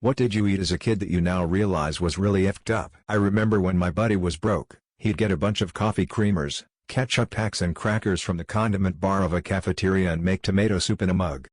What did you eat as a kid that you now realize was really effed up? I remember when my buddy was broke, he'd get a bunch of coffee creamers, ketchup packs and crackers from the condiment bar of a cafeteria and make tomato soup in a mug.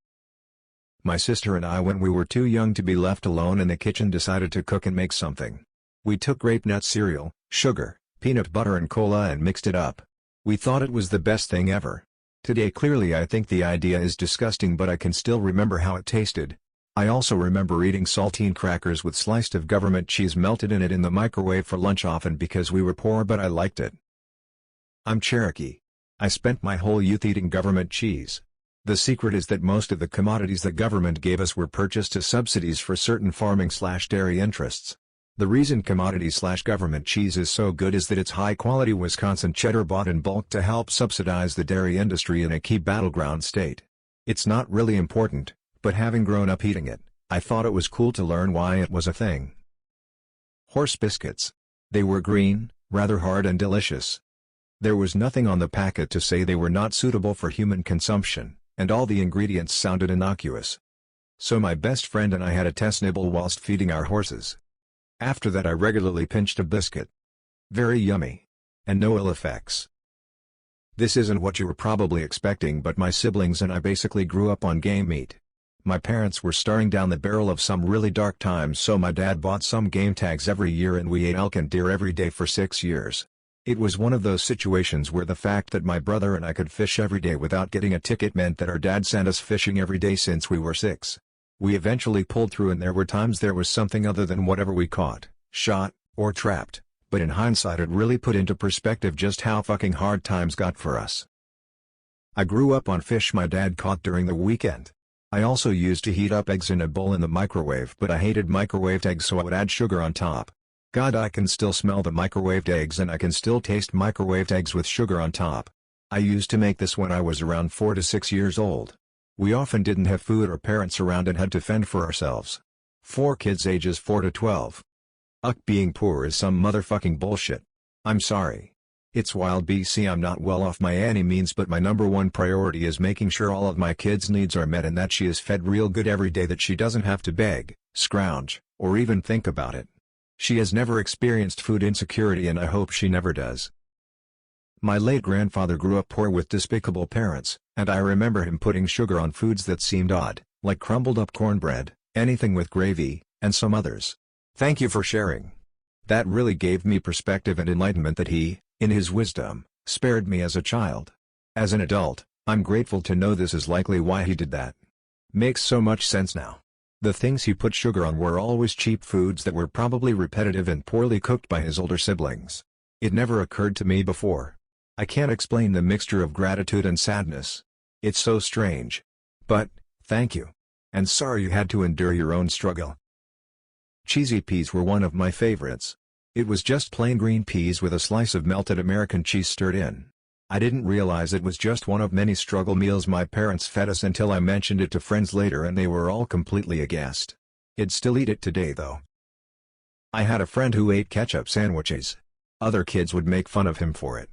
My sister and I, when we were too young to be left alone in the kitchen, decided to cook and make something. We took grape nut cereal, sugar, peanut butter and cola and mixed it up. We thought it was the best thing ever. Today clearly I think the idea is disgusting, but I can still remember how it tasted. I also remember eating saltine crackers with sliced of government cheese melted in it in the microwave for lunch, often because we were poor, but I liked it. I'm Cherokee. I spent my whole youth eating government cheese. The secret is that most of the commodities the government gave us were purchased as subsidies for certain farming/dairy interests. The reason commodity/government cheese is so good is that it's high-quality Wisconsin cheddar bought in bulk to help subsidize the dairy industry in a key battleground state. It's not really important, but having grown up eating it, I thought it was cool to learn why it was a thing. Horse biscuits. They were green, rather hard and delicious. There was nothing on the packet to say they were not suitable for human consumption, and all the ingredients sounded innocuous. So my best friend and I had a test nibble whilst feeding our horses. After that I regularly pinched a biscuit. Very yummy. And no ill effects. This isn't what you were probably expecting, but my siblings and I basically grew up on game meat. My parents were staring down the barrel of some really dark times, so my dad bought some game tags every year and we ate elk and deer every day for 6 years. It was one of those situations where the fact that my brother and I could fish every day without getting a ticket meant that our dad sent us fishing every day since we were 6. We eventually pulled through, and there were times there was something other than whatever we caught, shot, or trapped, but in hindsight it really put into perspective just how fucking hard times got for us. I grew up on fish my dad caught during the weekend. I also used to heat up eggs in a bowl in the microwave, but I hated microwaved eggs, so I would add sugar on top. God, I can still smell the microwaved eggs, and I can still taste microwaved eggs with sugar on top. I used to make this when I was around 4 to 6 years old. We often didn't have food or parents around and had to fend for ourselves. 4 kids ages 4 to 12. Being poor is some motherfucking bullshit. I'm sorry. It's wild BC. I'm not well off by any means, but my number one priority is making sure all of my kids' needs are met and that she is fed real good every day, that she doesn't have to beg, scrounge, or even think about it. She has never experienced food insecurity, and I hope she never does. My late grandfather grew up poor with despicable parents, and I remember him putting sugar on foods that seemed odd, like crumbled up cornbread, anything with gravy, and some others. Thank you for sharing. That really gave me perspective and enlightenment that he, in his wisdom, spared me as a child. As an adult, I'm grateful to know this is likely why he did that. Makes so much sense now. The things he put sugar on were always cheap foods that were probably repetitive and poorly cooked by his older siblings. It never occurred to me before. I can't explain the mixture of gratitude and sadness. It's so strange. But, thank you. And sorry you had to endure your own struggle. Cheesy peas were one of my favorites. It was just plain green peas with a slice of melted American cheese stirred in. I didn't realize it was just one of many struggle meals my parents fed us until I mentioned it to friends later, and they were all completely aghast. I'd still eat it today though. I had a friend who ate ketchup sandwiches. Other kids would make fun of him for it.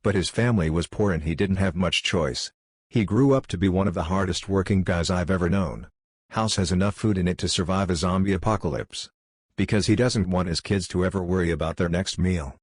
But his family was poor and he didn't have much choice. He grew up to be one of the hardest working guys I've ever known. House has enough food in it to survive a zombie apocalypse. Because he doesn't want his kids to ever worry about their next meal,